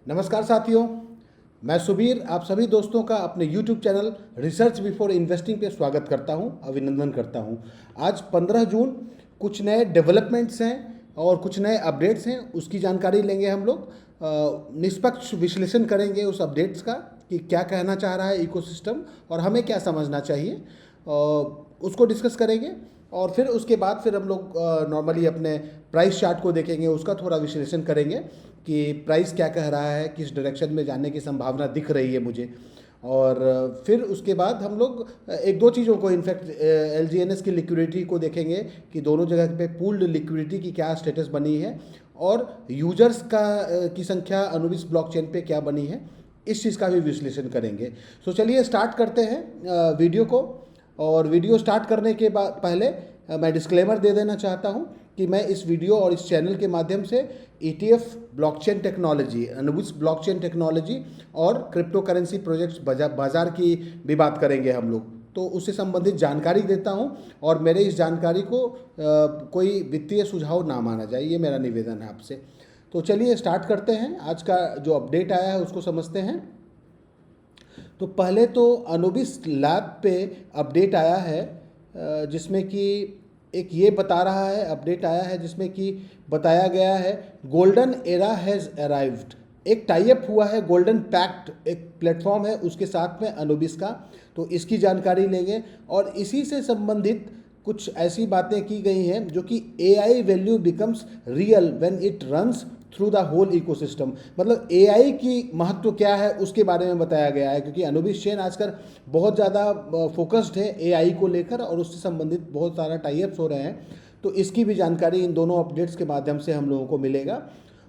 नमस्कार साथियों, मैं सुबीर आप सभी दोस्तों का अपने YouTube channel research before investing पे स्वागत करता हूं, अभिनंदन करता हूं। आज 15 जून कुछ नए डेवलपमेंट्स हैं और कुछ नए अपडेट्स हैं, उसकी जानकारी लेंगे हम लोग। निष्पक्ष विश्लेषण करेंगे उस अपडेट्स का कि क्या कहना चाह रहा है इकोसिस्टम और हमें क्या समझना चाहिए, उसको डिस्कस करेंगे। और फिर उसके बाद फिर हम लोग नॉर्मली अपने प्राइस चार्ट को देखेंगे, उसका थोड़ा विश्लेषण करेंगे कि प्राइस क्या कह रहा है, किस डायरेक्शन में जाने की संभावना दिख रही है मुझे। और फिर उसके बाद हम लोग एक दो चीज़ों को, इनफैक्ट एलजीएनएस की लिक्विडिटी को देखेंगे कि दोनों जगह पे पूल्ड लिक्विडिटी की क्या स्टेटस बनी है और यूजर्स की संख्या अनुबिस ब्लॉकचेन पे क्या बनी है, इस चीज़ का भी विश्लेषण करेंगे। सो चलिए स्टार्ट करते हैं वीडियो को। और वीडियो स्टार्ट करने के बाद पहले मैं डिस्क्लेमर दे देना चाहता हूं कि मैं इस वीडियो और इस चैनल के माध्यम से ETF, blockchain technology, Anubis blockchain technology और क्रिप्टो करेंसी प्रोजेक्ट्स बाजार की भी बात करेंगे हम लोग, तो उससे संबंधित जानकारी देता हूं। और मेरे इस जानकारी को कोई वित्तीय सुझाव ना माना जाए, ये मेरा निवेदन है आपसे। तो चलिए स्टार्ट करते हैं। आज का जो अपडेट आया है उसको समझते हैं। तो पहले तो अनुबिस लैब पे अपडेट आया है, जिसमें कि एक ये बता रहा है, अपडेट आया है जिसमें कि बताया गया है गोल्डन एरा हैज़ अराइव्ड। एक टाई अप हुआ है गोल्डन पैक्ट, एक प्लेटफॉर्म है उसके साथ में अनुबिस का, तो इसकी जानकारी लेंगे। और इसी से संबंधित कुछ ऐसी बातें की गई हैं जो कि AI value becomes real when it runs through the whole ecosystem. मतलब AI की महत्व क्या है उसके बारे में बताया गया है, क्योंकि अनुबिस चेन आजकल बहुत ज़्यादा फोकस्ड है AI को लेकर और उससे संबंधित बहुत सारा टाई अप्स हो रहे हैं। तो इसकी भी जानकारी इन दोनों अपडेट्स के माध्यम से हम लोगों को मिलेगा।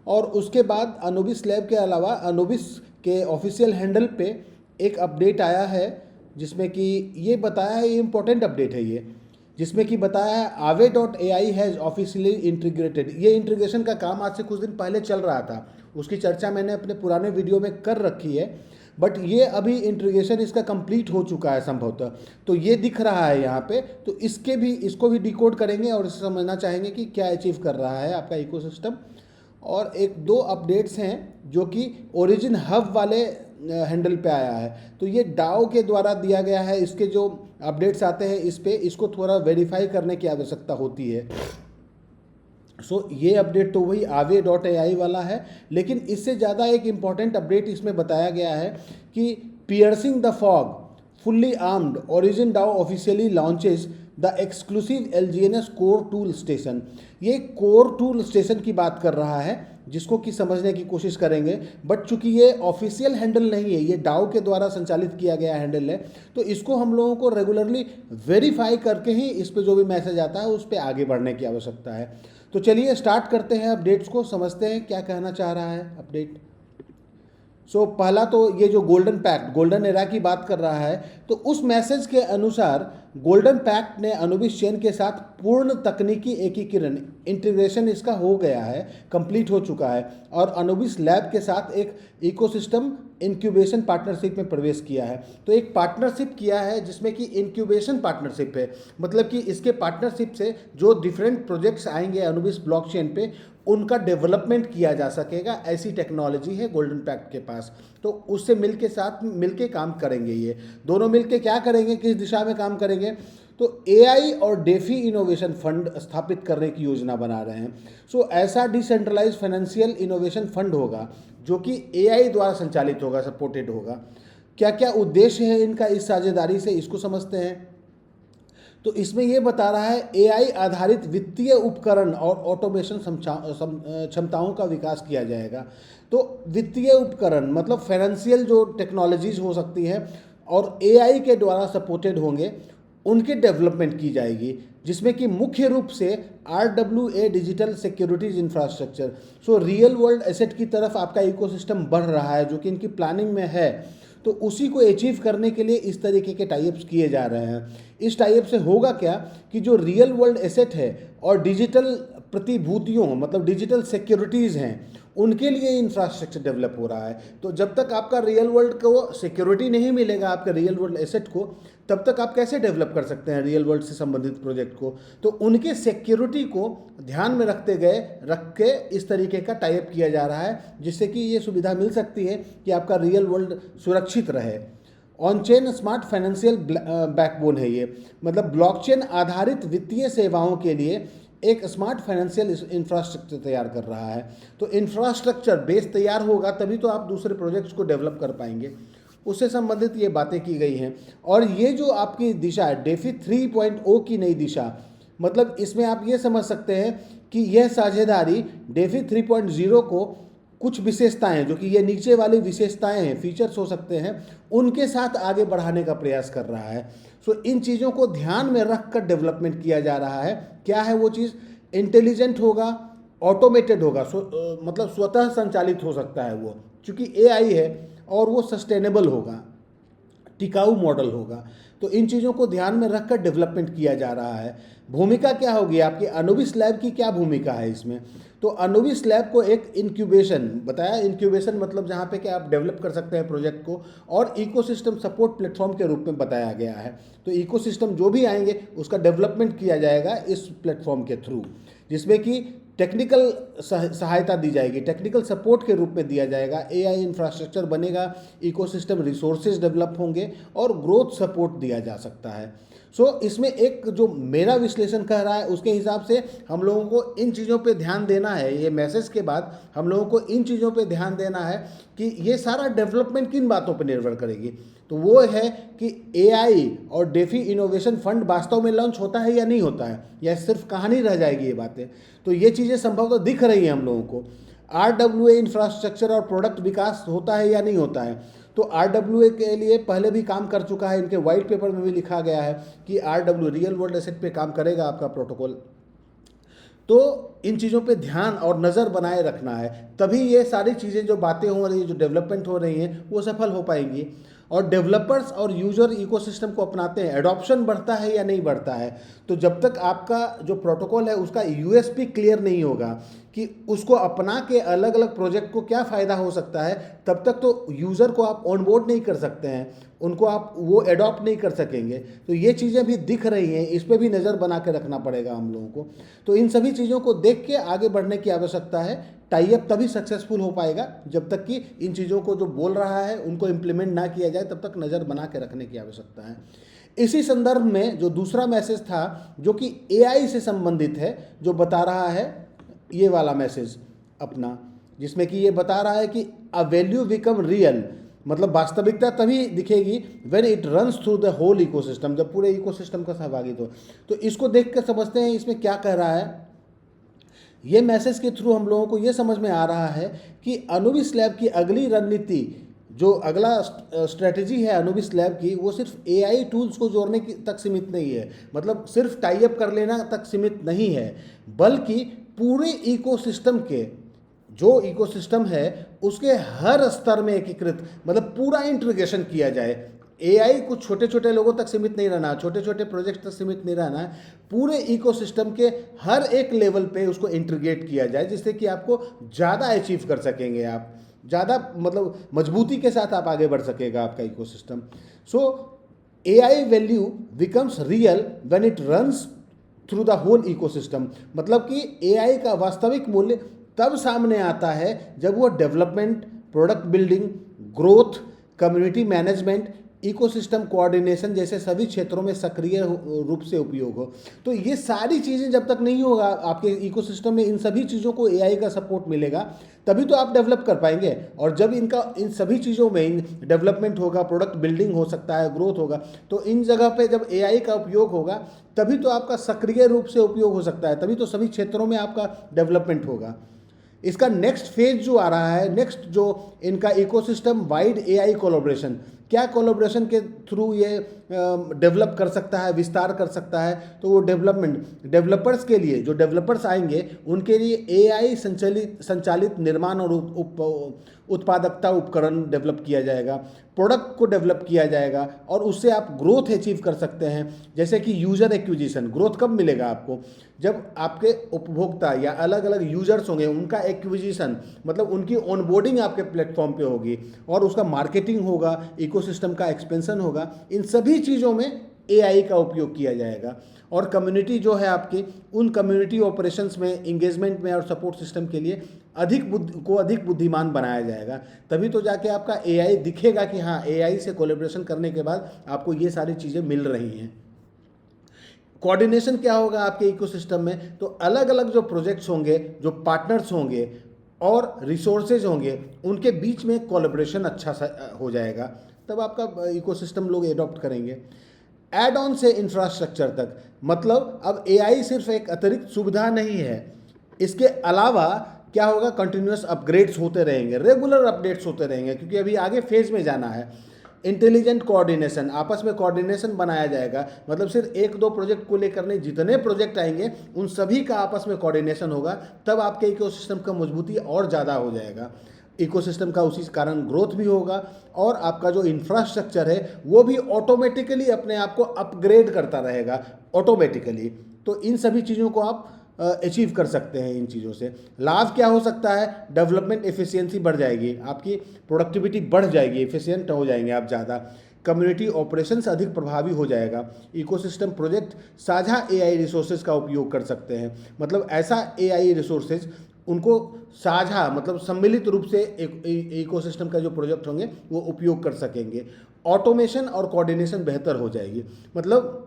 और उसके बाद अनुबिस लैब के अलावा अनुबिस के ऑफिशियल हैंडल पे एक अपडेट आया है जिसमें कि ये बताया है, ये इंपॉर्टेंट अपडेट है ये, जिसमें कि बताया है Aave.ai हैज़ ऑफिशियली इंटीग्रेटेड। ये इंटीग्रेशन का काम आज से कुछ दिन पहले चल रहा था, उसकी चर्चा मैंने अपने पुराने वीडियो में कर रखी है, बट ये अभी इंटीग्रेशन इसका कंप्लीट हो चुका है संभवतः। तो ये दिख रहा है यहाँ पे, तो इसको भी डिकोड करेंगे और इसे समझना चाहेंगे कि क्या अचीव कर रहा है आपका इकोसिस्टम। और एक दो अपडेट्स हैं जो कि ओरिजिन हब वाले हैंडल पे आया है, तो ये डाओ के द्वारा दिया गया है। इसके जो अपडेट्स आते हैं इस पे, इसको थोड़ा वेरीफाई करने की आवश्यकता होती है। सो ये अपडेट तो वही Aave.ai वाला है, लेकिन इससे ज़्यादा एक इम्पॉर्टेंट अपडेट इसमें बताया गया है कि piercing the fog fully armed origin DAO officially launches the exclusive LGNS core tool station. ये कोर टूल स्टेशन की बात कर रहा है, जिसको कि समझने की कोशिश करेंगे। बट चूंकि ये ऑफिशियल हैंडल नहीं है, ये डाओ के द्वारा संचालित किया गया हैंडल है, तो इसको हम लोगों को रेगुलरली वेरीफाई करके ही इस पे जो भी मैसेज आता है उस पर आगे बढ़ने की आवश्यकता है। तो चलिए स्टार्ट करते हैं अपडेट्स को, समझते हैं क्या कहना चाह रहा है अपडेट। सो पहला तो ये जो गोल्डन पैक्ट, गोल्डन एरा की बात कर रहा है, तो उस मैसेज के अनुसार गोल्डन पैक्ट ने अनुबिस चेन के साथ पूर्ण तकनीकी एकीकरण, इंटीग्रेशन इसका हो गया है, कंप्लीट हो चुका है, और अनुबिस लैब के साथ एक इकोसिस्टम इंक्यूबेशन पार्टनरशिप में प्रवेश किया है। तो एक पार्टनरशिप किया है जिसमें कि इंक्यूबेशन पार्टनरशिप है, मतलब कि इसके पार्टनरशिप से जो डिफरेंट प्रोजेक्ट्स आएंगे अनुबिस ब्लॉकचेन पे उनका डेवलपमेंट किया जा सकेगा, ऐसी टेक्नोलॉजी है गोल्डन पैक्ट के पास। तो उससे मिलके काम करेंगे, ये दोनों मिलके क्या करेंगे, किस दिशा में काम करेंगे, तो AI और डेफी इनोवेशन फंड स्थापित करने की योजना बना रहे हैं। सो ऐसा डिसेंट्रलाइज फाइनेंशियल इनोवेशन फंड होगा जो कि AI द्वारा संचालित होगा, सपोर्टेड होगा। क्या क्या उद्देश्य है इनका इस साझेदारी से, इसको समझते हैं। तो इसमें यह बता रहा है AI आधारित वित्तीय उपकरण और ऑटोमेशन क्षमताओं का विकास किया जाएगा। तो वित्तीय उपकरण मतलब फाइनेंशियल जो टेक्नोलॉजीज हो सकती है और AI के द्वारा सपोर्टेड होंगे, उनकी डेवलपमेंट की जाएगी, जिसमें कि मुख्य रूप से RWA digital securities infrastructure. So real world asset की तरफ आपका इकोसिस्टम बढ़ रहा है, जो कि इनकी प्लानिंग में है। तो उसी को अचीव करने के लिए इस तरीके के टाइप्स किए जा रहे हैं। इस टाइप से होगा क्या कि जो रियल वर्ल्ड एसेट है और डिजिटल प्रतिभूतियों मतलब डिजिटल सिक्योरिटीज़ हैं, उनके लिए इंफ्रास्ट्रक्चर डेवलप हो रहा है। तो जब तक आपका रियल वर्ल्ड को सिक्योरिटी नहीं मिलेगा आपके रियल वर्ल्ड एसेट को, तब तक आप कैसे डेवलप कर सकते हैं रियल वर्ल्ड से संबंधित प्रोजेक्ट को। तो उनके सिक्योरिटी को ध्यान में रख के इस तरीके का टाई अप किया जा रहा है, जिससे कि ये सुविधा मिल सकती है कि आपका रियल वर्ल्ड सुरक्षित रहे। On chain smart financial backbone है ये, मतलब ब्लॉकचेन आधारित वित्तीय सेवाओं के लिए एक स्मार्ट फाइनेंशियल इंफ्रास्ट्रक्चर तैयार कर रहा है। तो इंफ्रास्ट्रक्चर बेस तैयार होगा तभी तो आप दूसरे प्रोजेक्ट्स को डेवलप कर पाएंगे। उससे संबंधित ये बातें की गई हैं। और ये जो आपकी दिशा है डेफी 3.0 की नई दिशा, मतलब इसमें आप ये समझ सकते हैं कि यह साझेदारी डेफी 3.0 को कुछ विशेषताएं, जो कि ये नीचे वाली विशेषताएं हैं, फीचर्स हो सकते हैं, उनके साथ आगे बढ़ाने का प्रयास कर रहा है। सो इन चीज़ों को ध्यान में रख कर डेवलपमेंट किया जा रहा है। क्या है वो चीज़? इंटेलिजेंट होगा, ऑटोमेटेड होगा, मतलब स्वतः संचालित हो सकता है वो, क्योंकि AI है, और वो सस्टेनेबल होगा, टिकाऊ मॉडल होगा। तो इन चीज़ों को ध्यान में रखकर डेवलपमेंट किया जा रहा है। भूमिका क्या होगी आपकी? अनुबिस लैब की क्या भूमिका है इसमें? तो अनुबिस लैब को एक इंक्यूबेशन बताया। इंक्यूबेशन मतलब जहाँ पे कि आप डेवलप कर सकते हैं प्रोजेक्ट को, और इकोसिस्टम सपोर्ट प्लेटफॉर्म के रूप में बताया गया है। तो इकोसिस्टम जो भी आएंगे उसका डेवलपमेंट किया जाएगा इस प्लेटफॉर्म के थ्रू, जिसमें कि टेक्निकल सहायता दी जाएगी, टेक्निकल सपोर्ट के रूप में दिया जाएगा। AI इंफ्रास्ट्रक्चर बनेगा, इकोसिस्टम रिसोर्सेज डेवलप होंगे और ग्रोथ सपोर्ट दिया जा सकता है। इसमें एक जो मेरा विश्लेषण कह रहा है उसके हिसाब से हम लोगों को इन चीज़ों पे ध्यान देना है। ये मैसेज के बाद हम लोगों को इन चीज़ों पे ध्यान देना है कि ये सारा डेवलपमेंट किन बातों पे निर्भर करेगी। तो वो है कि AI और डेफी इनोवेशन फंड वास्तव में लॉन्च होता है या नहीं होता है, या सिर्फ कहानी रह जाएगी ये बातें। तो ये चीज़ें संभवतः दिख रही हैं हम लोगों को। RWA इंफ्रास्ट्रक्चर और प्रोडक्ट विकास होता है या नहीं होता है। तो RWA के लिए पहले भी काम कर चुका है, इनके वाइट पेपर में भी लिखा गया है कि RW रियल वर्ल्ड एसेट पे काम करेगा आपका प्रोटोकॉल। तो इन चीज़ों पे ध्यान और नज़र बनाए रखना है, तभी ये सारी चीज़ें जो बातें हो रही हैं, जो डेवलपमेंट हो रही हैं, वो सफल हो पाएंगी। और डेवलपर्स और यूजर इकोसिस्टम को अपनाते हैं, एडॉप्शन बढ़ता है या नहीं बढ़ता है। तो जब तक आपका जो प्रोटोकॉल है उसका USP क्लियर नहीं होगा कि उसको अपना के अलग अलग प्रोजेक्ट को क्या फ़ायदा हो सकता है, तब तक तो यूज़र को आप ऑनबोर्ड नहीं कर सकते हैं, उनको आप वो एडॉप्ट नहीं कर सकेंगे। तो ये चीज़ें भी दिख रही हैं, इस पर भी नज़र बना के रखना पड़ेगा हम लोगों को। तो इन सभी चीज़ों को देख के आगे बढ़ने की आवश्यकता है। टाई अप तभी सक्सेसफुल हो पाएगा जब तक कि इन चीज़ों को जो बोल रहा है उनको इम्प्लीमेंट ना किया जाए, तब तक नज़र बना के रखने की आवश्यकता है। इसी संदर्भ में जो दूसरा मैसेज था जो कि AI से संबंधित है, जो बता रहा है ये वाला मैसेज अपना, जिसमें कि ये बता रहा है कि अ वैल्यू बिकम रियल, मतलब वास्तविकता तभी दिखेगी when it runs through the whole ecosystem, जब पूरे इकोसिस्टम का सहभागी तो इसको देख कर समझते हैं इसमें क्या कह रहा है। ये मैसेज के थ्रू हम लोगों को ये समझ में आ रहा है कि अनुबिस लैब की अगली रणनीति, जो अगला स्ट्रेटजी है अनुबिस लैब की, वो सिर्फ AI टूल्स को जोड़ने की तक सीमित नहीं है, मतलब सिर्फ टाई अप कर लेना तक सीमित नहीं है, बल्कि पूरे इकोसिस्टम के जो इकोसिस्टम है उसके हर स्तर में एकीकृत, मतलब पूरा इंटीग्रेशन किया जाए। AI कुछ छोटे छोटे लोगों तक सीमित नहीं रहना, छोटे छोटे प्रोजेक्ट तक सीमित नहीं रहना है, पूरे इकोसिस्टम के हर एक लेवल पे उसको इंटीग्रेट किया जाए, जिससे कि आपको ज़्यादा अचीव कर सकेंगे, आप ज़्यादा मतलब मजबूती के साथ आप आगे बढ़ सकेगा आपका ecosystem. So AI value becomes real when it runs through the whole ecosystem, मतलब कि AI का वास्तविक मूल्य तब सामने आता है जब वो development, product building, growth, community management, ecosystem coordination जैसे सभी क्षेत्रों में सक्रिय रूप से उपयोग हो। तो ये सारी चीज़ें जब तक नहीं होगा आपके इकोसिस्टम में, इन सभी चीज़ों को AI का सपोर्ट मिलेगा, तभी तो आप डेवलप कर पाएंगे। और जब इन सभी चीज़ों में डेवलपमेंट होगा, प्रोडक्ट बिल्डिंग हो सकता है, ग्रोथ होगा, तो इन जगह पे जब AI का उपयोग होगा तभी तो आपका सक्रिय रूप से उपयोग हो सकता है, तभी तो सभी क्षेत्रों में आपका डेवलपमेंट होगा। इसका नेक्स्ट फेज जो आ रहा है, नेक्स्ट जो इनका इकोसिस्टम वाइड AI कोलैबोरेशन, क्या कोलैबोरेशन के थ्रू ये डेवलप कर सकता है, विस्तार कर सकता है। तो वो डेवलपर्स के लिए, जो डेवलपर्स आएंगे उनके लिए एआई संचालित निर्माण और उत्पादकता उपकरण डेवलप किया जाएगा, प्रोडक्ट को डेवलप किया जाएगा और उससे आप ग्रोथ अचीव कर सकते हैं। जैसे कि यूज़र एक्विजिशन, ग्रोथ कब मिलेगा आपको, जब आपके उपभोक्ता या अलग अलग यूजर्स होंगे, उनका एक्विजिशन मतलब उनकी ऑनबोर्डिंग आपके प्लेटफॉर्म पे होगी और उसका मार्केटिंग होगा, इकोसिस्टम का एक्सपेंशन होगा। इन सभी चीज़ों में एआई का उपयोग किया जाएगा और कम्युनिटी जो है आपकी, उन कम्युनिटी ऑपरेशंस में, इंगेजमेंट में और सपोर्ट सिस्टम के लिए अधिक बुद्धिमान बनाया जाएगा। तभी तो जाके आपका एआई दिखेगा कि हाँ, एआई से कोलैबोरेशन करने के बाद आपको ये सारी चीज़ें मिल रही हैं। कोऑर्डिनेशन क्या होगा आपके इकोसिस्टम में, तो अलग अलग जो प्रोजेक्ट्स होंगे, जो पार्टनर्स होंगे और रिसोर्सेज होंगे, उनके बीच में कोलैबोरेशन अच्छा सा हो जाएगा, तब आपका इकोसिस्टम लोग एडॉप्ट करेंगे। एड ऑन से इंफ्रास्ट्रक्चर तक, मतलब अब एआई सिर्फ एक अतिरिक्त सुविधा नहीं है, इसके अलावा क्या होगा, कंटिन्यूस अपग्रेड्स होते रहेंगे, रेगुलर अपडेट्स होते रहेंगे, क्योंकि अभी आगे फेज में जाना है। इंटेलिजेंट कोऑर्डिनेशन, आपस में कोऑर्डिनेशन बनाया जाएगा, मतलब सिर्फ एक दो प्रोजेक्ट को लेकर नहीं, जितने प्रोजेक्ट आएंगे उन सभी का आपस में कोऑर्डिनेशन होगा, तब आपके इकोसिस्टम का मजबूती और ज़्यादा हो जाएगा। इकोसिस्टम का उसी कारण ग्रोथ भी होगा और आपका जो इंफ्रास्ट्रक्चर है वो भी ऑटोमेटिकली अपने आप को अपग्रेड करता रहेगा ऑटोमेटिकली। तो इन सभी चीज़ों को आप अचीव कर सकते हैं। इन चीज़ों से लाभ क्या हो सकता है, डेवलपमेंट एफिशिएंसी बढ़ जाएगी, आपकी प्रोडक्टिविटी बढ़ जाएगी, एफिशिएंट हो जाएंगे आप ज़्यादा, कम्युनिटी ऑपरेशंस अधिक प्रभावी हो जाएगा, इकोसिस्टम प्रोजेक्ट साझा एआई रिसोर्सेज का उपयोग कर सकते हैं, मतलब ऐसा एआई रिसोर्सेज उनको साझा मतलब सम्मिलित रूप से एक इकोसिस्टम का जो प्रोजेक्ट होंगे वो उपयोग कर सकेंगे। ऑटोमेशन और कोऑर्डिनेशन बेहतर हो जाएगी, मतलब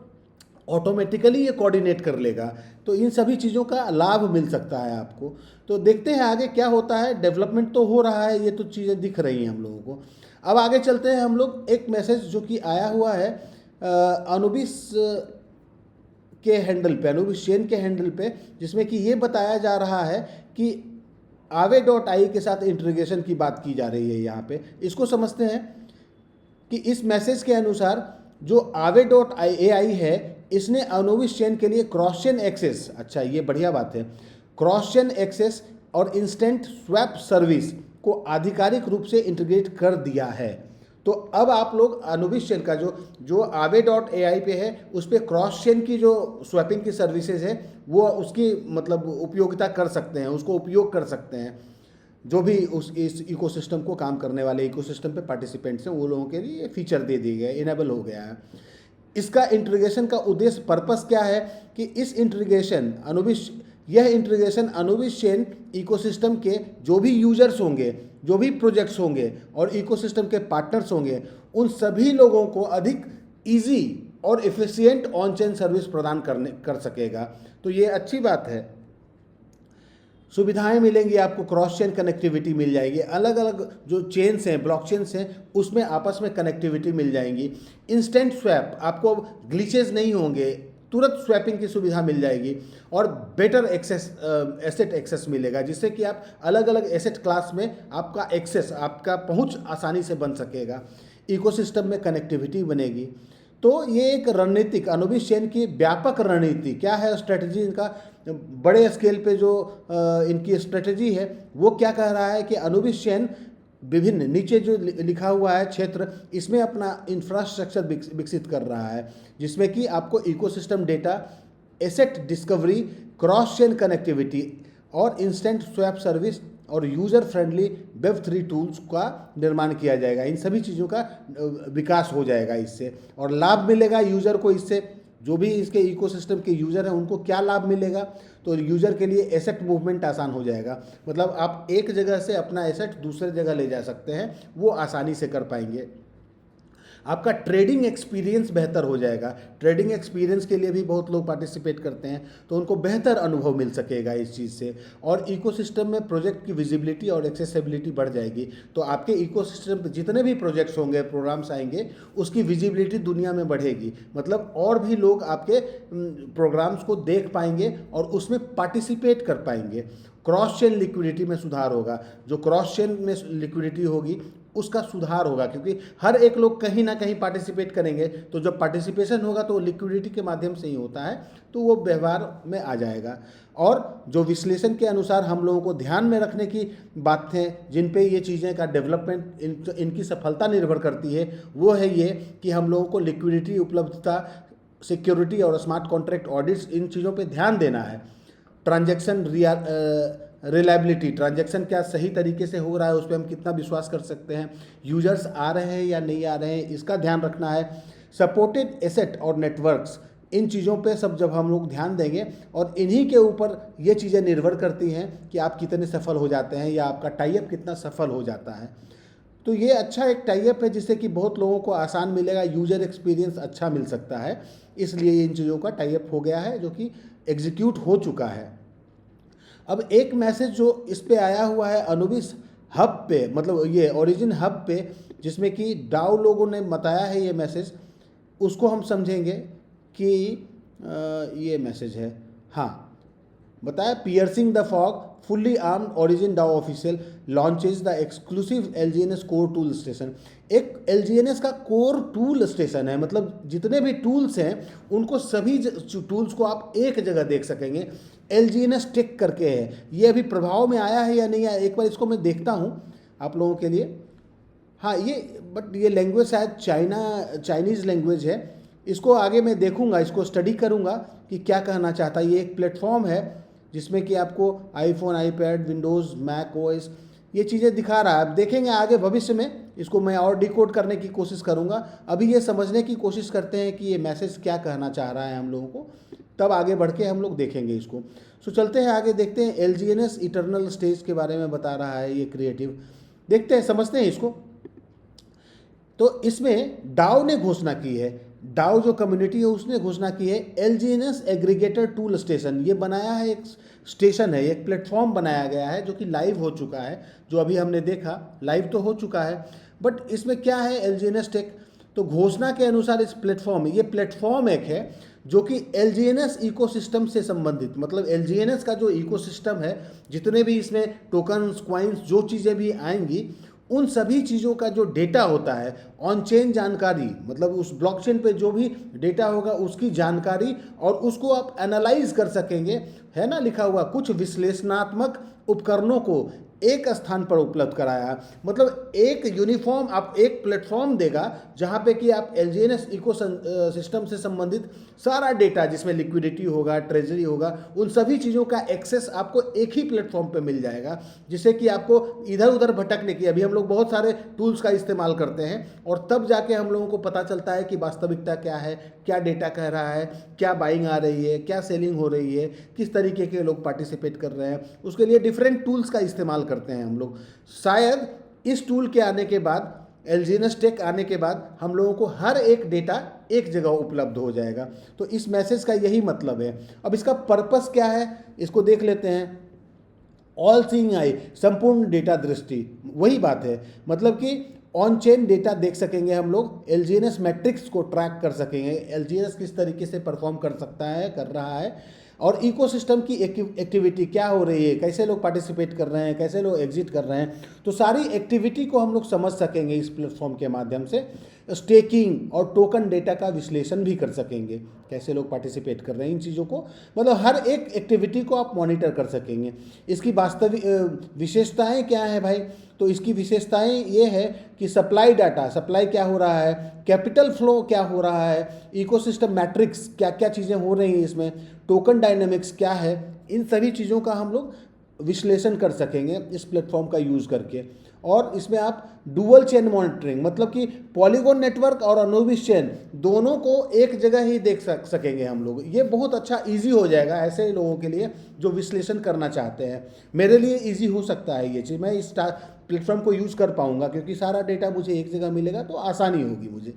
ऑटोमेटिकली ये कोऑर्डिनेट कर लेगा। तो इन सभी चीज़ों का लाभ मिल सकता है आपको। तो देखते हैं आगे क्या होता है। डेवलपमेंट तो हो रहा है, ये तो चीज़ें दिख रही हैं हम लोगों को। अब आगे चलते हैं हम लोग। एक मैसेज जो कि आया हुआ है अनुबिस के हैंडल पे, अनुबिस चेन के हैंडल पे, जिसमें कि ये बताया जा रहा है कि Aave.ai के साथ इंटीग्रेशन की बात की जा रही है यहाँ पे। इसको समझते हैं कि इस मैसेज के अनुसार जो Aave.ai है, इसने अनुबिस चेन के लिए क्रॉस चेन एक्सेस, अच्छा ये बढ़िया बात है, क्रॉस चेन एक्सेस और इंस्टेंट स्वैप सर्विस को आधिकारिक रूप से इंटीग्रेट कर दिया है। तो अब आप लोग अनुबिस चेन का जो Aave.ai पे है, उस पर क्रॉस चेन की जो स्वैपिंग की सर्विसेज है वो उसकी मतलब उपयोगिता कर सकते हैं, उसको उपयोग कर सकते हैं। जो भी इस इकोसिस्टम को काम करने वाले इकोसिस्टम पे पार्टिसिपेंट्स हैं, वो लोगों के लिए फीचर दे दिए गए, इनेबल हो गया है। इसका इंटीग्रेशन का उद्देश्य, पर्पस क्या है कि इस इंटीग्रेशन यह इंटीग्रेशन अनुबिस चेन इकोसिस्टम के जो भी यूजर्स होंगे, जो भी प्रोजेक्ट्स होंगे और इकोसिस्टम के पार्टनर्स होंगे, उन सभी लोगों को अधिक ईजी और एफिशिएंट ऑन चेन सर्विस प्रदान कर सकेगा। तो ये अच्छी बात है, सुविधाएं मिलेंगी आपको, क्रॉस चेन कनेक्टिविटी मिल जाएगी, अलग अलग जो चेन्स हैं, ब्लॉक चेन्स हैं, उसमें आपस में कनेक्टिविटी मिल जाएंगी। इंस्टेंट स्वैप, आपको ग्लिचेस नहीं होंगे, तुरंत स्वैपिंग की सुविधा मिल जाएगी और बेटर एसेट एक्सेस मिलेगा, जिससे कि आप अलग अलग एसेट क्लास में आपका एक्सेस, आपका पहुंच आसानी से बन सकेगा। इकोसिस्टम में कनेक्टिविटी बनेगी। तो ये एक रणनीतिक, अनुबिस चेन की व्यापक रणनीति क्या है, स्ट्रेटजी इनका बड़े स्केल पे जो इनकी स्ट्रेटजी है, वो क्या कह रहा है कि अनुबिस चेन विभिन्न, नीचे जो लिखा हुआ है क्षेत्र, इसमें अपना इंफ्रास्ट्रक्चर विकसित कर रहा है, जिसमें कि आपको ecosystem data, asset discovery, cross chain connectivity और इंस्टेंट स्वैप सर्विस और यूज़र फ्रेंडली वेब3 टूल्स का निर्माण किया जाएगा। इन सभी चीज़ों का विकास हो जाएगा इससे, और लाभ मिलेगा यूज़र को इससे। जो भी इसके इकोसिस्टम के यूज़र हैं उनको क्या लाभ मिलेगा, तो यूज़र के लिए एसेट मूवमेंट आसान हो जाएगा, मतलब आप एक जगह से अपना एसेट दूसरे जगह ले जा सकते हैं, वो आसानी से कर पाएंगे। आपका ट्रेडिंग एक्सपीरियंस बेहतर हो जाएगा। ट्रेडिंग एक्सपीरियंस के लिए भी बहुत लोग पार्टिसिपेट करते हैं, तो उनको बेहतर अनुभव मिल सकेगा इस चीज़ से। और इकोसिस्टम में प्रोजेक्ट की विजिबिलिटी और एक्सेसिबिलिटी बढ़ जाएगी, तो आपके इकोसिस्टम पे जितने भी प्रोजेक्ट्स होंगे, प्रोग्राम्स आएंगे, उसकी विजिबिलिटी दुनिया में बढ़ेगी, मतलब और भी लोग आपके प्रोग्राम्स को देख पाएंगे और उसमें पार्टिसिपेट कर पाएंगे। क्रॉस चेन लिक्विडिटी में सुधार होगा। जो क्रॉस चेन में लिक्विडिटी होगी उसका सुधार होगा, क्योंकि हर एक लोग कहीं ना कहीं पार्टिसिपेट करेंगे, तो जब पार्टिसिपेशन होगा तो लिक्विडिटी के माध्यम से ही होता है, तो वो व्यवहार में आ जाएगा। और जो विश्लेषण के अनुसार हम लोगों को ध्यान में रखने की बातें, जिन पे ये चीज़ें का डेवलपमेंट इनकी सफलता निर्भर करती है, वो है ये कि हम लोगों को लिक्विडिटी, उपलब्धता, सिक्योरिटी और स्मार्ट कॉन्ट्रैक्ट ऑडिट्स, इन चीज़ों पे ध्यान देना है। ट्रांजैक्शन रिलायबिलिटी, ट्रांजैक्शन क्या सही तरीके से हो रहा है, उस पर हम कितना विश्वास कर सकते हैं, यूजर्स आ रहे हैं या नहीं आ रहे हैं, इसका ध्यान रखना है। सपोर्टेड एसेट और नेटवर्क्स, इन चीज़ों पे सब जब हम लोग ध्यान देंगे, और इन्हीं के ऊपर ये चीज़ें निर्भर करती हैं कि आप कितने सफल हो जाते हैं या आपका टाई अप कितना सफल हो जाता है। तो ये अच्छा एक टाई अप है जिससे कि बहुत लोगों को आसान मिलेगा, यूजर एक्सपीरियंस अच्छा मिल सकता है, इसलिए इन चीज़ों का टाई अप हो गया है जो कि एग्जीक्यूट हो चुका है। अब एक मैसेज जो इस पे आया हुआ है अनुबिस हब पे, मतलब ये ओरिजिन हब पे, जिसमें कि डाउ लोगों ने बताया है ये मैसेज, उसको हम समझेंगे कि ये मैसेज है, हाँ बताया, piercing the fog, fully armed origin Dow official launches the exclusive LGNS core tool station. एक एलजीएनएस का कोर टूल स्टेशन है, मतलब जितने भी टूल्स हैं उनको, सभी टूल्स को आप एक जगह देख सकेंगे। एलजीएनएस टेक करके है, ये अभी प्रभाव में आया है या नहीं आया, एक बार इसको मैं देखता हूँ आप लोगों के लिए। हाँ ये, बट ये लैंग्वेज शायद चाइनीज़ लैंग्वेज है, इसको आगे मैं देखूंगा, इसको स्टडी करूंगा कि क्या कहना चाहता है। ये एक प्लेटफॉर्म है जिसमें कि आपको iPhone, iPad, Windows, Mac OS, ये चीज़ें दिखा रहा है। अब देखेंगे आगे भविष्य में इसको मैं और डिकोड करने की कोशिश करूंगा। अभी ये समझने की कोशिश करते हैं कि ये मैसेज क्या कहना चाह रहा है हम लोगों को, तब आगे बढ़ के हम लोग देखेंगे इसको। सो चलते हैं आगे, देखते हैं एलजीएनएस इटर्नल स्टेज के बारे में बता रहा है ये क्रिएटिव, देखते हैं, समझते हैं इसको। तो इसमें डाउ ने घोषणा की है, डाउ जो कम्युनिटी है उसने घोषणा की है, एलजीएनएस एग्रीगेटर टूल स्टेशन, ये बनाया है, एक स्टेशन है, एक प्लेटफॉर्म बनाया गया है जो कि लाइव हो चुका है, जो अभी हमने देखा लाइव तो हो चुका है। बट इसमें क्या है एलजीएनएस टेक, तो घोषणा के अनुसार इस प्लेटफॉर्म, ये प्लेटफॉर्म एक है जो कि एलजीएनएस इकोसिस्टम से संबंधित, मतलब एलजीएनएस का जो इकोसिस्टम है, जितने भी इसमें टोकन्स, क्वाइंस, जो चीज़ें भी आएंगी, उन सभी चीज़ों का जो डेटा होता है, ऑन चेन जानकारी, मतलब उस ब्लॉकचेन पे जो भी डेटा होगा उसकी जानकारी, और उसको आप एनालाइज कर सकेंगे, है ना लिखा हुआ, कुछ विश्लेषणात्मक उपकरणों को एक स्थान पर उपलब्ध कराया, मतलब एक यूनिफॉर्म, आप एक प्लेटफॉर्म देगा जहाँ पे कि आप एलजीएनएस इको सिस्टम से संबंधित सारा डेटा, जिसमें लिक्विडिटी होगा, ट्रेजरी होगा, उन सभी चीज़ों का एक्सेस आपको एक ही प्लेटफॉर्म पे मिल जाएगा, जिससे कि आपको इधर उधर भटकने की, अभी हम लोग बहुत सारे टूल्स का इस्तेमाल करते हैं और तब जाके हम लोगों को पता चलता है कि वास्तविकता क्या है, क्या डेटा कह रहा है, क्या बाइंग आ रही है, क्या सेलिंग हो रही है, किस तरीके के लोग पार्टिसिपेट कर रहे हैं, उसके लिए डिफरेंट टूल्स का इस्तेमाल करते हैं हम लोग। शायद इस टूल के आने के बाद, एलजीएनएस टेक आने के बाद, हम लोगों को हर एक डेटा एक जगह उपलब्ध हो जाएगा। तो इस मैसेज का यही मतलब है। अब इसका पर्पस क्या है इसको देख लेते हैं। ऑल सीइंग आई, संपूर्ण डेटा दृष्टि, वही बात है, मतलब कि ऑन चेन डेटा देख सकेंगे हम लोग, एलजीएनएस मैट्रिक्स को ट्रैक कर सकेंगे, एलजीएनएस किस तरीके से परफॉर्म कर सकता है, कर रहा है, और इकोसिस्टम की एक्टिविटी क्या हो रही है, कैसे लोग पार्टिसिपेट कर रहे हैं, कैसे लोग एग्जिट कर रहे हैं, तो सारी एक्टिविटी को हम लोग समझ सकेंगे इस प्लेटफॉर्म के माध्यम से। स्टेकिंग और टोकन डेटा का विश्लेषण भी कर सकेंगे, कैसे लोग पार्टिसिपेट कर रहे हैं, इन चीज़ों को, मतलब हर एक एक्टिविटी को आप मॉनिटर कर सकेंगे। इसकी वास्तविक विशेषताएं क्या है भाई, तो इसकी विशेषताएं ये है कि सप्लाई डाटा, सप्लाई क्या हो रहा है, कैपिटल फ्लो क्या हो रहा है, इकोसिस्टम मैट्रिक्स क्या क्या चीज़ें हो रही हैं इसमें, टोकन डायनेमिक्स क्या है, इन सभी चीज़ों का हम लोग विश्लेषण कर सकेंगे इस प्लेटफॉर्म का यूज़ करके। और इसमें आप डुअल चेन मॉनिटरिंग, मतलब कि पॉलीगॉन नेटवर्क और अनुबिस चेन दोनों को एक जगह ही देख सकेंगे हम लोग। ये बहुत अच्छा इजी हो जाएगा ऐसे लोगों के लिए जो विश्लेषण करना चाहते हैं। मेरे लिए इजी हो सकता है ये चीज़, मैं इस प्लेटफॉर्म को यूज़ कर पाऊंगा क्योंकि सारा डेटा मुझे एक जगह मिलेगा, तो आसानी होगी मुझे।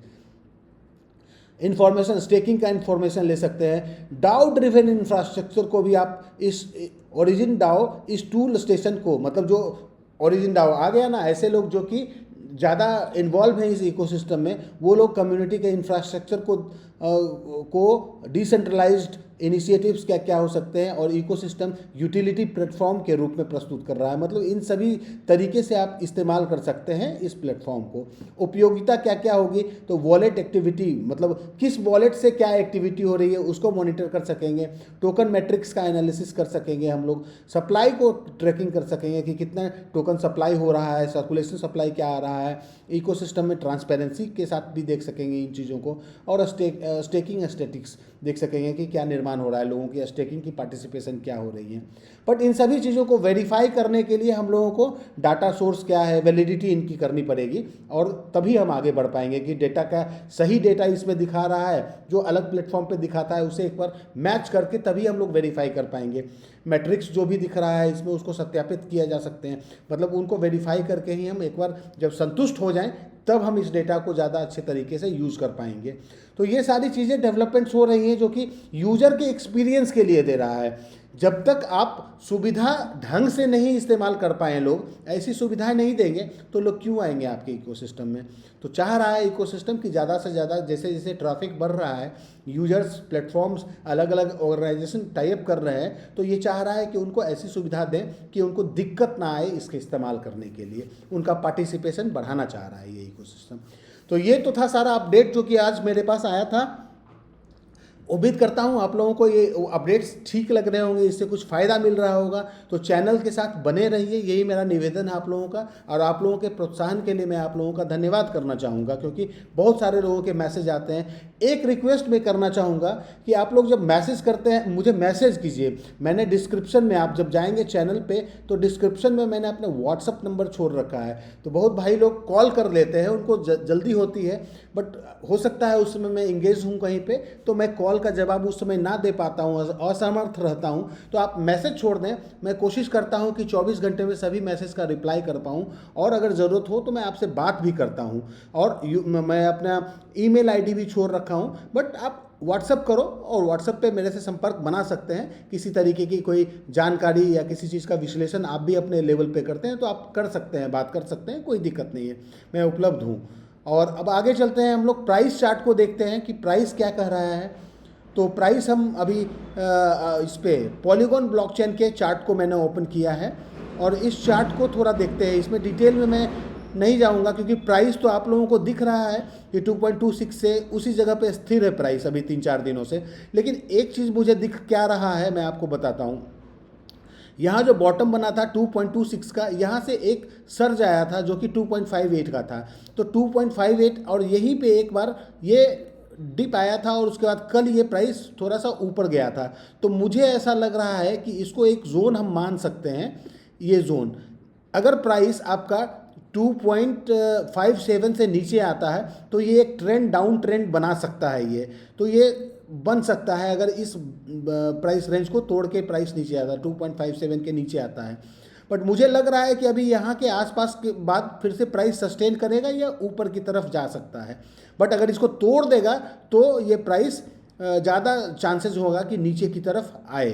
इन्फॉर्मेशन, स्टेकिंग का इन्फॉर्मेशन ले सकते हैं। डाउ ड्रिवन इंफ्रास्ट्रक्चर को भी आप इस ओरिजिन डाउ, इस टूल स्टेशन को, मतलब जो ओरिजिन डाउ आ गया ना, ऐसे लोग जो कि ज़्यादा इन्वॉल्व हैं इस इकोसिस्टम में, वो लोग कम्युनिटी के इंफ्रास्ट्रक्चर को डिसेंट्रलाइज्ड इनिशिएटिव्स क्या क्या हो सकते हैं, और इकोसिस्टम यूटिलिटी प्लेटफॉर्म के रूप में प्रस्तुत कर रहा है। मतलब इन सभी तरीके से आप इस्तेमाल कर सकते हैं इस प्लेटफॉर्म को। उपयोगिता क्या क्या होगी, तो वॉलेट एक्टिविटी, मतलब किस वॉलेट से क्या एक्टिविटी हो रही है उसको मॉनिटर कर सकेंगे। टोकन मैट्रिक्स का एनालिसिस कर सकेंगे हम लोग। सप्लाई को ट्रैकिंग कर सकेंगे कि कितना टोकन सप्लाई हो रहा है, सर्कुलेशन सप्लाई क्या आ रहा है। इकोसिस्टम में ट्रांसपेरेंसी के साथ भी देख सकेंगे इन चीज़ों को। और स्टेकिंग स्टेटिक्स देख सकेंगे कि क्या निर्माण हो रहा है, लोगों की स्टेकिंग की पार्टिसिपेशन क्या हो रही है। बट इन सभी चीज़ों को वेरीफाई करने के लिए हम लोगों को डाटा सोर्स क्या है, वैलिडिटी इनकी करनी पड़ेगी, और तभी हम आगे बढ़ पाएंगे कि डेटा का सही डेटा इसमें दिखा रहा है, जो अलग प्लेटफॉर्म पे दिखाता है उसे एक बार मैच करके तभी हम लोग वेरीफाई कर पाएंगे। मैट्रिक्स जो भी दिख रहा है इसमें उसको सत्यापित किया जा सकते हैं, मतलब उनको वेरीफाई करके ही हम एक बार जब संतुष्ट हो जाएं तब हम इस डेटा को ज़्यादा अच्छे तरीके से यूज़ कर पाएंगे। तो ये सारी चीज़ें डेवलपमेंट्स हो रही हैं जो कि यूज़र के एक्सपीरियंस के लिए दे रहा है। जब तक आप सुविधा ढंग से नहीं इस्तेमाल कर पाएँ, लोग ऐसी सुविधाएं नहीं देंगे तो लोग क्यों आएंगे आपके इकोसिस्टम में। तो चाह रहा है इकोसिस्टम कि ज़्यादा से ज़्यादा, जैसे जैसे ट्रैफिक बढ़ रहा है, यूजर्स प्लेटफॉर्म्स अलग अलग ऑर्गेनाइजेशन टाइप कर रहे हैं, तो ये चाह रहा है कि उनको ऐसी सुविधा दें कि उनको दिक्कत ना आए इसके इस्तेमाल करने के लिए। उनका पार्टिसिपेशन बढ़ाना चाह रहा है ये इकोसिस्टम। तो ये तो था सारा अपडेट जो कि आज मेरे पास आया था। उम्मीद करता हूँ आप लोगों को ये अपडेट्स ठीक लग रहे होंगे, इससे कुछ फ़ायदा मिल रहा होगा। तो चैनल के साथ बने रहिए, यही मेरा निवेदन है आप लोगों का। और आप लोगों के प्रोत्साहन के लिए मैं आप लोगों का धन्यवाद करना चाहूँगा, क्योंकि बहुत सारे लोगों के मैसेज आते हैं। एक रिक्वेस्ट मैं करना चाहूँगा कि आप लोग जब मैसेज करते हैं मुझे मैसेज कीजिए। मैंने डिस्क्रिप्शन में, आप जब जाएंगे चैनल पे तो डिस्क्रिप्शन में मैंने अपना व्हाट्सअप नंबर छोड़ रखा है। तो बहुत भाई लोग कॉल कर लेते हैं, उनको जल्दी होती है, बट हो सकता है उस समय मैं इंगेज हूँ कहीं पे, तो मैं कॉल का जवाब उस समय ना दे पाता हूँ, असमर्थ रहता हूँ। तो आप मैसेज छोड़ दें, मैं कोशिश करता हूँ कि 24 घंटे में सभी मैसेज का रिप्लाई कर पाऊँ, और अगर ज़रूरत हो तो मैं आपसे बात भी करता हूँ। और मैं अपना ईमेल आईडी भी छोड़ रखा हूँ, बट आप व्हाट्सअप करो और व्हाट्सअप पे मेरे से संपर्क बना सकते हैं। किसी तरीके की कोई जानकारी या किसी चीज़ का विश्लेषण आप भी अपने लेवल पे करते हैं तो आप कर सकते हैं, बात कर सकते हैं, कोई दिक्कत नहीं है, मैं उपलब्ध हूँ। और अब आगे चलते हैं, हम लोग प्राइस चार्ट को देखते हैं कि प्राइस क्या कह रहा है। तो प्राइस हम अभी इस पे पॉलीगॉन ब्लॉकचेन के चार्ट को मैंने ओपन किया है, और इस चार्ट को थोड़ा देखते हैं। इसमें डिटेल में मैं नहीं जाऊंगा क्योंकि प्राइस तो आप लोगों को दिख रहा है कि 2.26 से उसी जगह पे स्थिर है प्राइस अभी 3-4 दिनों से। लेकिन एक चीज़ मुझे दिख क्या रहा है मैं आपको बताता हूँ। यहाँ जो बॉटम बना था 2.26 का, यहाँ से एक सर्ज आया था जो कि 2.58 का था। तो 2.58 और यहीं पे एक बार ये डिप आया था, और उसके बाद कल ये प्राइस थोड़ा सा ऊपर गया था। तो मुझे ऐसा लग रहा है कि इसको एक जोन हम मान सकते हैं। ये जोन अगर प्राइस आपका 2.57 से नीचे आता है तो ये एक ट्रेंड, डाउन ट्रेंड बना सकता है। ये तो ये बन सकता है अगर इस प्राइस रेंज को तोड़ के प्राइस नीचे आता है, 2.57 के नीचे आता है। बट मुझे लग रहा है कि अभी यहाँ के आसपास के बाद फिर से प्राइस सस्टेन करेगा या ऊपर की तरफ जा सकता है। बट अगर इसको तोड़ देगा तो ये प्राइस ज़्यादा चांसेस होगा कि नीचे की तरफ आए।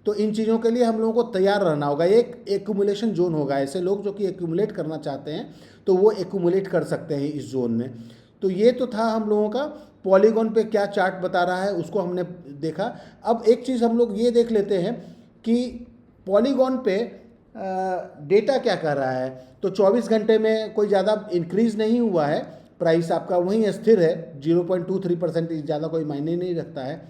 तो इन चीज़ों के लिए हम लोगों को तैयार रहना होगा। एक एक्यूमुलेशन जोन होगा, ऐसे लोग जो कि एक्यूमुलेट करना चाहते हैं तो वो एक्यूमुलेट कर सकते हैं इस जोन में। तो ये तो था हम लोगों का पॉलीगॉन पे क्या चार्ट बता रहा है उसको हमने देखा। अब एक चीज़ हम लोग ये देख लेते हैं कि पॉलीगॉन पे डेटा क्या कर रहा है। तो 24 घंटे में कोई ज़्यादा इंक्रीज़ नहीं हुआ है, प्राइस आपका वहीं स्थिर है 0.23%, ज़्यादा कोई मायने नहीं रखता है।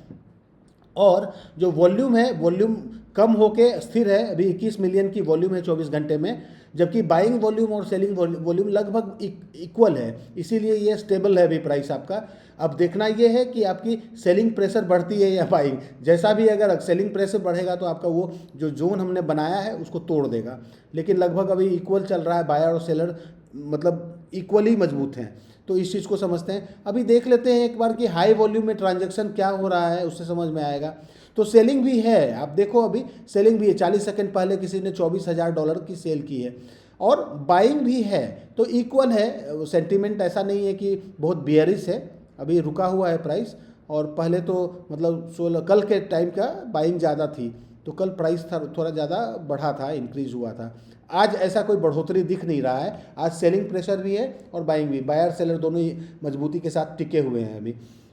और जो वॉल्यूम है, वॉल्यूम कम होके स्थिर है, अभी 21 मिलियन की वॉल्यूम है 24 घंटे में, जबकि बाइंग वॉल्यूम और सेलिंग वॉल्यूम लगभग इक्वल है, इसीलिए ये स्टेबल है अभी प्राइस आपका। अब देखना ये है कि आपकी सेलिंग प्रेशर बढ़ती है या बाइंग। जैसा भी अगर सेलिंग प्रेशर बढ़ेगा तो आपका वो जो जोन हमने बनाया है उसको तोड़ देगा, लेकिन लगभग अभी इक्वल चल रहा है, बायर और सेलर मतलब इक्वली मजबूत हैं। तो इस चीज़ को समझते हैं। अभी देख लेते हैं एक बार कि हाई वॉल्यूम में ट्रांजैक्शन क्या हो रहा है, उससे समझ में आएगा। तो सेलिंग भी है, आप देखो अभी सेलिंग भी है। 40 सेकंड पहले किसी ने $24,000 की सेल की है, और बाइंग भी है। तो इक्वल है, सेंटीमेंट ऐसा नहीं है कि बहुत बियरिश है, अभी रुका हुआ है प्राइस। और पहले तो मतलब 16 कल के टाइम का बाइंग ज़्यादा थी, तो कल प्राइस थोड़ा ज़्यादा बढ़ा था, इंक्रीज़ हुआ था। आज ऐसा कोई बढ़ोतरी दिख नहीं रहा है। आज सेलिंग प्रेशर भी है और बाइंग भी, बायर सेलर दोनों ही मजबूती के साथ टिके हुए हैं अभी।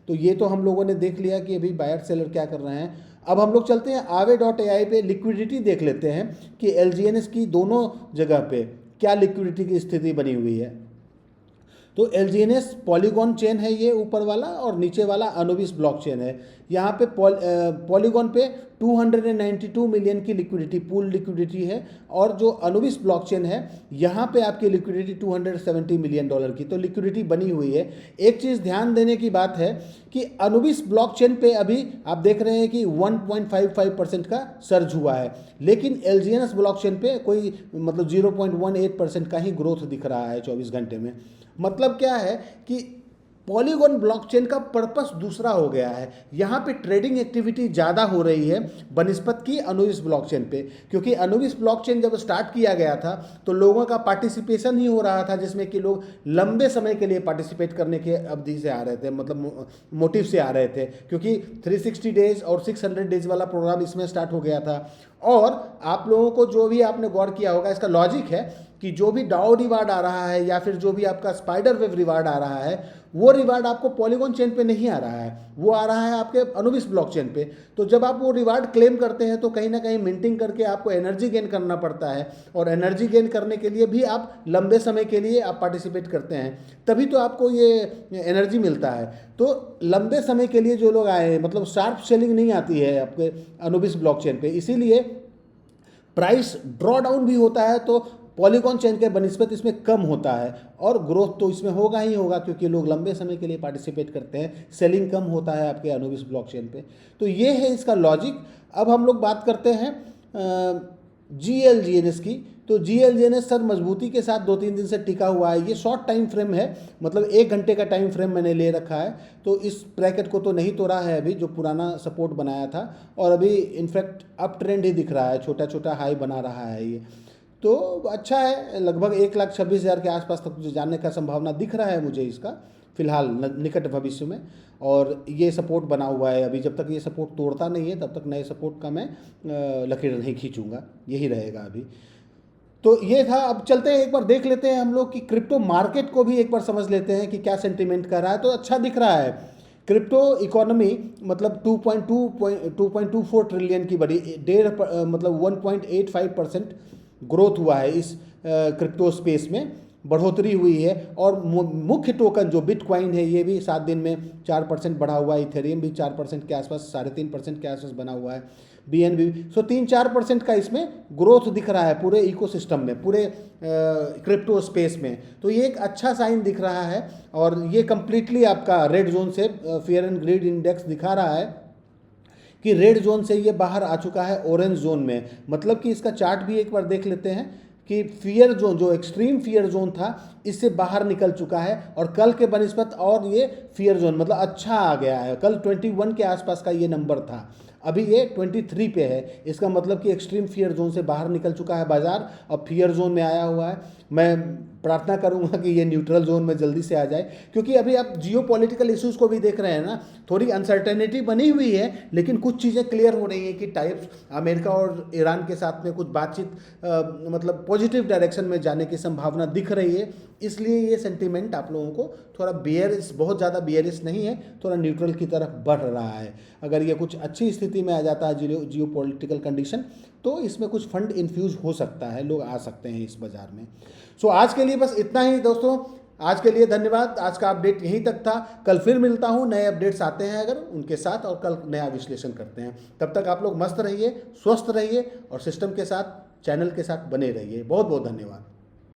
तो ये तो हम लोगों ने देख लिया कि अभी बायर सेलर क्या कर रहे हैं। अब हम लोग चलते हैं aave.ai पे, लिक्विडिटी देख लेते हैं कि LGNS की दोनों जगह पे क्या लिक्विडिटी की स्थिति बनी हुई है। तो LGNS पॉलीगॉन चेन है ये ऊपर वाला, और नीचे वाला अनुबिस ब्लॉकचेन है। यहाँ पे पॉलीगॉन पे 292 मिलियन की लिक्विडिटी, पूल लिक्विडिटी है, और जो अनुबिस ब्लॉकचेन है यहाँ पे आपकी लिक्विडिटी $270 मिलियन की, तो लिक्विडिटी बनी हुई है। एक चीज़ ध्यान देने की बात है कि अनुबिस ब्लॉकचेन पे अभी आप देख रहे हैं कि 1.55% का सर्ज हुआ है, लेकिन LGNS ब्लॉकचेन पे कोई मतलब 0.18% का ही ग्रोथ दिख रहा है 24 घंटे में। मतलब क्या है कि पॉलीगॉन ब्लॉकचेन का पर्पस दूसरा हो गया है। यहाँ पे ट्रेडिंग एक्टिविटी ज़्यादा हो रही है बनिस्पत की अनुबिस ब्लॉकचेन पे, क्योंकि अनुबिस ब्लॉकचेन जब स्टार्ट किया गया था तो लोगों का पार्टिसिपेशन ही हो रहा था, जिसमें कि लोग लंबे समय के लिए पार्टिसिपेट करने के अवधि से आ रहे थे, मतलब मोटिव से आ रहे थे, क्योंकि 360 डेज और 600 डेज वाला प्रोग्राम इसमें स्टार्ट हो गया था। और आप लोगों को जो भी आपने गौर किया होगा, इसका लॉजिक है कि जो भी डाउ रिवार्ड आ रहा है या फिर जो भी आपका स्पाइडर वेव रिवार्ड आ रहा है, वो रिवार्ड आपको पॉलीगॉन चेन पे नहीं आ रहा है, वो आ रहा है आपके अनुबिस ब्लॉकचेन पे। तो जब आप वो रिवार्ड क्लेम करते हैं तो कहीं ना कहीं मिंटिंग करके आपको एनर्जी गेन करना पड़ता है, और एनर्जी गेन करने के लिए भी आप लंबे समय के लिए आप पार्टिसिपेट करते हैं, तभी तो आपको ये एनर्जी मिलता है। तो लंबे समय के लिए जो लोग आए हैं, मतलब शार्प सेलिंग नहीं आती है आपके अनुबिस ब्लॉकचेन पे, इसीलिए प्राइस ड्रॉ डाउन भी होता है तो पॉलीगॉन चेन के बनिस्पत इसमें कम होता है, और ग्रोथ तो इसमें होगा ही होगा क्योंकि लोग लंबे समय के लिए पार्टिसिपेट करते हैं, सेलिंग कम होता है आपके अनुबिस ब्लॉकचेन पे। तो ये है इसका लॉजिक। अब हम लोग बात करते हैं GLGNS की। तो GLGNS सर मजबूती के साथ 2-3 दिन से टिका हुआ है। ये शॉर्ट टाइम फ्रेम है, मतलब 1 घंटे का टाइम फ्रेम मैंने ले रखा है, तो इस ब्रैकेट को तो नहीं तोड़ा है अभी, जो पुराना सपोर्ट बनाया था, और अभी इनफैक्ट अप ट्रेंड ही दिख रहा है, छोटा छोटा हाई बना रहा है ये, तो अच्छा है। लगभग 1,26,000 के आसपास तक जाने का संभावना दिख रहा है मुझे इसका फिलहाल निकट भविष्य में, और ये सपोर्ट बना हुआ है अभी। जब तक ये सपोर्ट तोड़ता नहीं है तब तक नए सपोर्ट का मैं लकीर नहीं खींचूंगा, यही रहेगा अभी। तो ये था। अब चलते हैं, एक बार देख लेते हैं हम लोग कि क्रिप्टो मार्केट को भी एक बार समझ लेते हैं कि क्या सेंटिमेंट कर रहा है। तो अच्छा दिख रहा है क्रिप्टो इकोनॉमी, मतलब 2.24 ट्रिलियन की बड़ी, मतलब 1.85% ग्रोथ हुआ है इस क्रिप्टो स्पेस में, बढ़ोतरी हुई है। और मुख्य टोकन जो बिटकॉइन है ये भी 7 दिन में 4% बढ़ा हुआ है, इथेरियम भी 4% के आसपास, 3.5% के आसपास बना हुआ है, BNB। सो 3-4% का इसमें ग्रोथ दिख रहा है पूरे इकोसिस्टम में, पूरे क्रिप्टो स्पेस में। तो ये एक अच्छा साइन दिख रहा है, और ये कंप्लीटली आपका रेड जोन से, फियर एंड ग्रीड इंडेक्स दिखा रहा है कि रेड जोन से ये बाहर आ चुका है ऑरेंज जोन में। मतलब कि इसका चार्ट भी एक बार देख लेते हैं कि फियर जोन, जो एक्सट्रीम फियर जोन था, इससे बाहर निकल चुका है, और कल के बनिस्पत और ये फियर जोन मतलब अच्छा आ गया है। कल 21 के आसपास का ये नंबर था, अभी ये 23 पे है। इसका मतलब कि एक्सट्रीम फियर जोन से बाहर निकल चुका है बाजार, अब फियर जोन में आया हुआ है। मैं प्रार्थना करूंगा कि ये न्यूट्रल जोन में जल्दी से आ जाए, क्योंकि अभी आप जियो पॉलिटिकल इशूज़ को भी देख रहे हैं ना, थोड़ी अनसर्टेनिटी बनी हुई है, लेकिन कुछ चीज़ें क्लियर हो रही हैं कि टाइप्स अमेरिका और ईरान के साथ में कुछ बातचीत मतलब पॉजिटिव डायरेक्शन में जाने की संभावना दिख रही है। इसलिए ये सेंटीमेंट आप लोगों को थोड़ा बियरिश, बहुत ज़्यादा बियरिश नहीं है, थोड़ा न्यूट्रल की तरफ बढ़ रहा है। अगर ये कुछ अच्छी स्थिति में आ जाता है जियो पॉलिटिकल कंडीशन, तो इसमें कुछ फंड इन्फ्यूज हो सकता है, लोग आ सकते हैं इस बाज़ार में। सो आज के लिए बस इतना ही दोस्तों, आज के लिए धन्यवाद। आज का अपडेट यहीं तक था, कल फिर मिलता हूँ, नए अपडेट्स आते हैं अगर उनके साथ, और कल नया विश्लेषण करते हैं। तब तक आप लोग मस्त रहिए, स्वस्थ रहिए, और सिस्टम के साथ, चैनल के साथ बने रहिए। बहुत बहुत धन्यवाद।